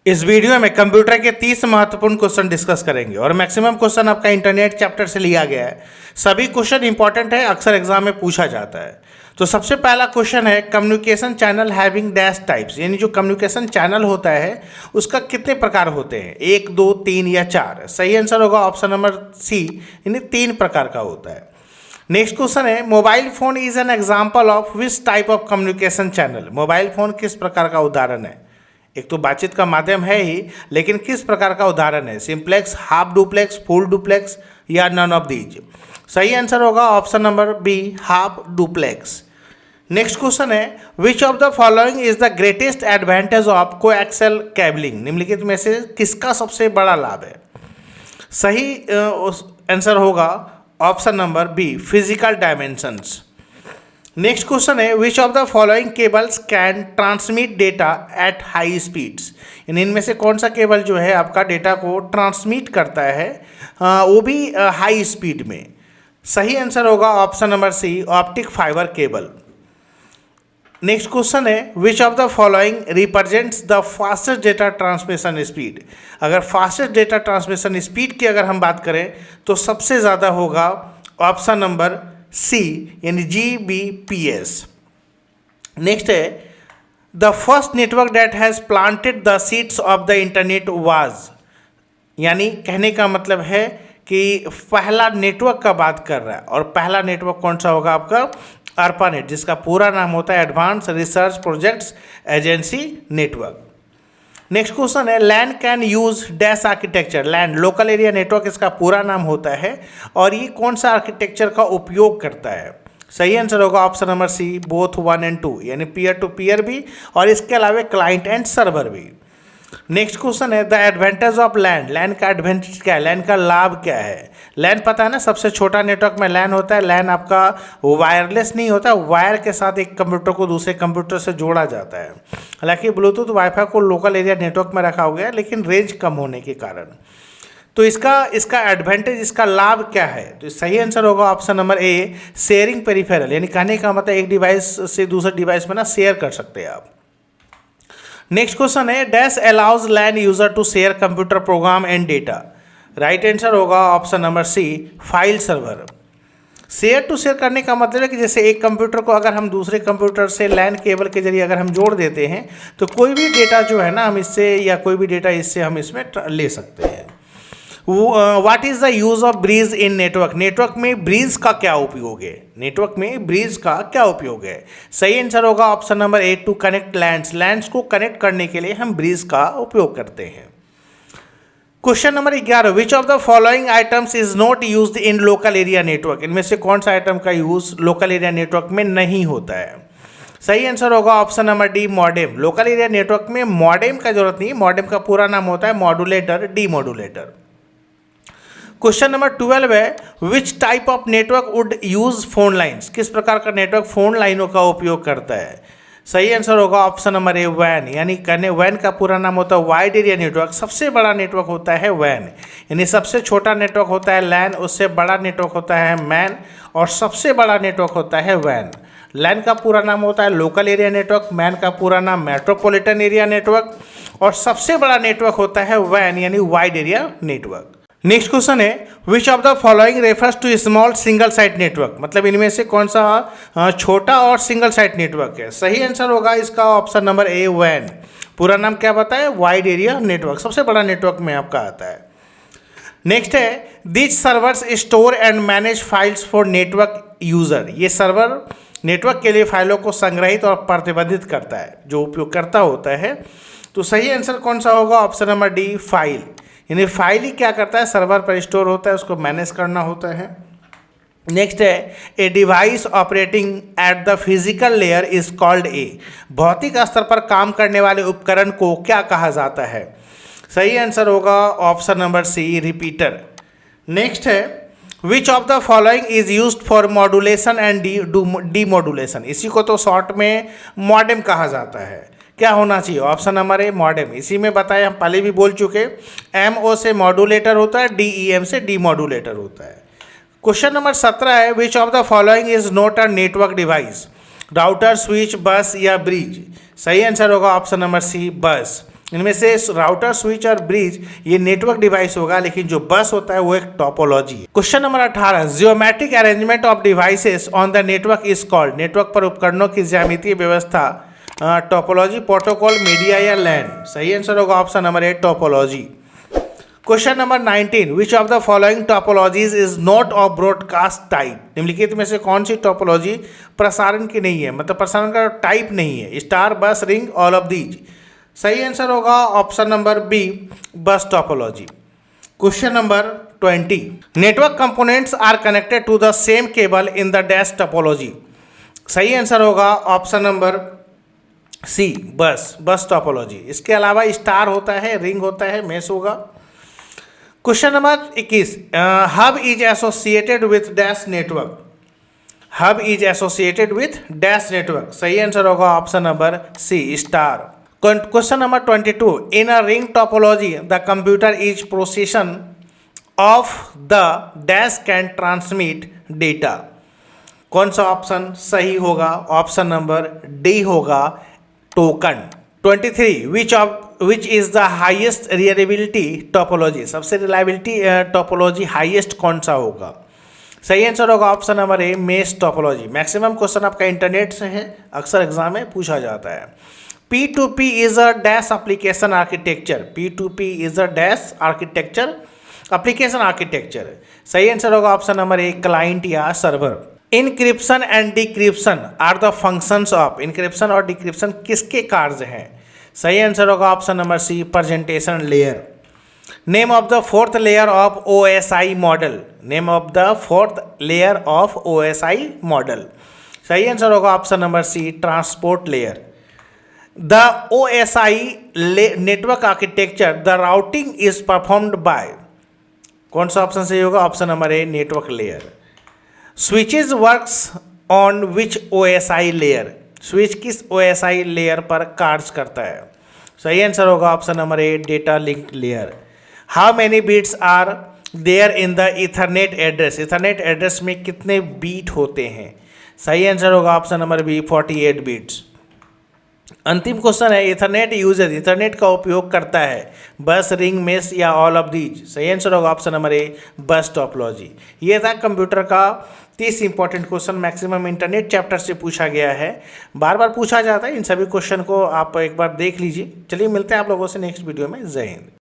इस वीडियो में कंप्यूटर के 30 महत्वपूर्ण क्वेश्चन डिस्कस करेंगे और मैक्सिमम क्वेश्चन आपका इंटरनेट चैप्टर से लिया गया है। सभी क्वेश्चन इंपॉर्टेंट है, अक्सर एग्जाम में पूछा जाता है। तो सबसे पहला क्वेश्चन है communication channel having dash types, यानी जो कम्युनिकेशन चैनल होता है उसका कितने प्रकार होते हैं, 1, 2, 3 या 4। सही आंसर होगा ऑप्शन नंबर सी, यानी 3 प्रकार का होता है। नेक्स्ट क्वेश्चन है mobile phone is an example of which type of communication channel. Mobile phone किस प्रकार का उदाहरण है। एक तो बातचीत का माध्यम है ही, लेकिन किस प्रकार का उदाहरण है, simplex, half duplex, full duplex या नन ऑफ दीज। सही आंसर होगा option number B, half duplex. Next question है which of the following is the greatest advantage of coaxial cabling. निम्नलिखित में से किसका सबसे बड़ा लाभ है। सही आंसर होगा option number B, physical dimensions. Next question है which of the following cables can transmit data at high speeds. यानी इनमें से कौन सा केबल जो है आपका डेटा को ट्रांसमिट करता है, वो भी हाई स्पीड में। सही आंसर होगा option number C, optic fibre cable. Next question है which of the following represents the fastest data transmission speed. अगर फास्टेस्ट डेटा ट्रांसमिशन स्पीड की अगर हम बात करें तो सबसे ज़्यादा होगा ऑप्शन नंबर सी, यानी GBPS। नेक्स्ट है the first network that has planted the seeds of the internet was. यानी कहने का मतलब है कि पहला नेटवर्क का बात कर रहा है, और पहला नेटवर्क कौन सा होगा आपका, ARPANET, जिसका पूरा नाम होता है advance research projects agency network. Next question है LAN can use dash architecture. LAN local area network इसका पूरा नाम होता है, और ये कौन सा आर्किटेक्चर का उपयोग करता है। सही आंसर होगा ऑप्शन नंबर सी, बोथ 1 और 2, यानी पीयर टू पीयर भी और इसके अलावा क्लाइंट एंड सर्वर भी। नेक्स्ट क्वेश्चन है द एडवांटेज ऑफ लैन। लैन का एडवांटेज क्या है, लैन का लाभ क्या है। लैन पता है ना, सबसे छोटा नेटवर्क में लैन होता है। लैन आपका वायरलेस नहीं होता, वायर के साथ एक कंप्यूटर को दूसरे कंप्यूटर से जोड़ा जाता है। हालांकि ब्लूटूथ वाईफाई को लोकल एरिया नेटवर्क में रखा गया है, लेकिन रेंज कम होने के कारण। तो इसका एडवांटेज, इसका लाभ क्या है। तो सही आंसर होगा ऑप्शन नंबर ए, शेयरिंग पेरिफेरल। यानी कहने का मतलब एक डिवाइस से दूसरे डिवाइस में ना शेयर कर सकते हैं आप। नेक्स्ट क्वेश्चन है dash allows LAN user to share computer program and data. Right answer होगा option number C, file server. Share to share करने का मतलब है कि जैसे एक कंप्यूटर को अगर हम दूसरे कंप्यूटर से लैन केबल के जरिए अगर हम जोड़ देते हैं तो कोई भी डेटा जो है ना हम इससे, या कोई भी डेटा इससे हम इसमें ले सकते हैं। What is the use of bridge in network. Network में ब्रिज का क्या उपयोग है। नेटवर्क में ब्रिज का क्या उपयोग है। सही आंसर होगा option number A, to connect lands. Lands को कनेक्ट करने के लिए हम ब्रिज का उपयोग करते हैं। Question number 11 which of the following items is not used in local area network. इनमें से कौन सा आइटम का यूज लोकल एरिया नेटवर्क में नहीं होता है। सही आंसर होगा option number D, modem. Local area network में मॉडेम का जरूरत नहीं है। मॉडेम का पूरा नाम होता है मॉड्यूलेटर, डीमॉड्यूलेटर। क्वेश्चन नंबर 12 है which type of network would use phone lines. किस प्रकार का नेटवर्क फोन लाइनों का उपयोग करता है। सही आंसर होगा ऑप्शन नंबर ए, वैन। यानी कहने वैन का पूरा नाम होता है वाइड एरिया नेटवर्क। सबसे बड़ा नेटवर्क होता है वैन, यानी सबसे छोटा नेटवर्क होता है लैन, उससे बड़ा नेटवर्क होता है मैन, और सबसे बड़ा नेटवर्क होता है वैन। लैन का पूरा नाम होता है लोकल एरिया नेटवर्क, मैन का पूरा नाम मेट्रोपॉलिटन एरिया नेटवर्क, और सबसे बड़ा नेटवर्क होता है वैन, यानी wide area network. Next question है which of the following refers to small single site network. मतलब इनमें से कौन सा छोटा और सिंगल साइट नेटवर्क है। सही आंसर होगा इसका ऑप्शन नंबर ए, वैन। पूरा नाम क्या बताए, वाइड एरिया नेटवर्क, सबसे बड़ा नेटवर्क में आपका आता है। नेक्स्ट है this servers store and manage files for network user. ये सर्वर नेटवर्क के लिए फाइलों को संग्रहित और प्रतिबंधित करता है, जो उपयोगकर्ता होता है। तो सही आंसर कौन सा होगा, ऑप्शन नंबर डी, फाइल। यानी फाइल ही क्या करता है, सर्वर पर स्टोर होता है, उसको मैनेज करना होता है। नेक्स्ट है a device operating at the physical layer is called a. भौतिक स्तर पर काम करने वाले उपकरण को क्या कहा जाता है। सही आंसर होगा option number C, repeater. Next है which of the following is used for modulation and demodulation. इसी को तो शॉर्ट में मॉडेम कहा जाता है। क्या होना चाहिए, ऑप्शन नंबर ए, मॉडेम। इसी में बताया, हम पहले भी बोल चुके, MO से मॉड्यूलेटर होता है, DEM से डीमॉड्यूलेटर होता है। क्वेश्चन नंबर 17 है which of the following is not a network device. Router, switch, बस या ब्रिज। सही आंसर होगा ऑप्शन नंबर सी, बस। इनमें से राउटर, स्विच और ब्रिज ये नेटवर्क डिवाइस होगा, लेकिन जो बस होता है वो एक टोपोलॉजी है। Question number 18, geometric arrangement of devices on the network is called. Network पर उपकरणों की ज्यामितीय व्यवस्था टोपोलॉजी, प्रोटोकॉल, मीडिया या लैन। सही आंसर होगा option number A, topology. Question number 19, which of the following topologies is not of broadcast type. निम्नलिखित में से कौन सी टोपोलॉजी प्रसारण की नहीं है, मतलब प्रसारण का टाइप नहीं है। Star, bus, ring, all of these. सही आंसर होगा option number B, bus topology. Question number 20, network components are connected to the same cable in the dash topology. सही आंसर होगा option number C, bus topology. इसके अलावा star होता है, ring होता है, मेश होगा। Question number 21, hub is associated with dash network. Hub is associated with dash network. सही आंसर होगा option number C, star. Question number 22, in a ring topology the computer is possession of the dash can transmit data. कौन सा option सही होगा? Option number D होगा, token. 23, which is the highest reliability topology. सबसे reliability topology highest कौन सा होगा? सही आंसर होगा option number A, mesh topology. Maximum question आपका इंटरनेट से है, अक्सर एग्जाम में पूछा जाता है। P2P is a dash application architecture. P2P is a dash architecture, application architecture. सही आंसर होगा ऑप्शन नंबर ए, क्लाइंट या server. Encryption and decryption are the functions of. Encryption और डिक्रिप्शन किसके कार्य हैं? सही आंसर होगा option number C, presentation layer. Name of the fourth layer of OSI model. Name of the fourth layer of OSI model. सही answer होगा option number C, transport layer. The OSI network architecture the routing is performed by. कौन सा option सही होगा? Option number A, network layer. Switches works on which OSI layer. Switch किस OSI layer पर कार्य करता है? सही आंसर होगा option number A, data link layer. How many bits are there in the ethernet address. Ethernet address में कितने beat होते हैं? सही आंसर होगा ऑप्शन नंबर बी, 48 बीट्स। अंतिम क्वेश्चन है, इथरनेट यूजर इथरनेट का उपयोग करता है बस, रिंग, मेश या ऑल ऑफ दीज। सही आंसर होगा ऑप्शन नंबर ए, बस टोपोलॉजी। ये था कंप्यूटर का 30 important question, maximum internet chapter से पूछा गया है, बार बार पूछा जाता है। इन सभी क्वेश्चन को आप एक बार देख लीजिए। चलिए मिलते हैं आप लोगों से नेक्स्ट वीडियो में। जय हिंद।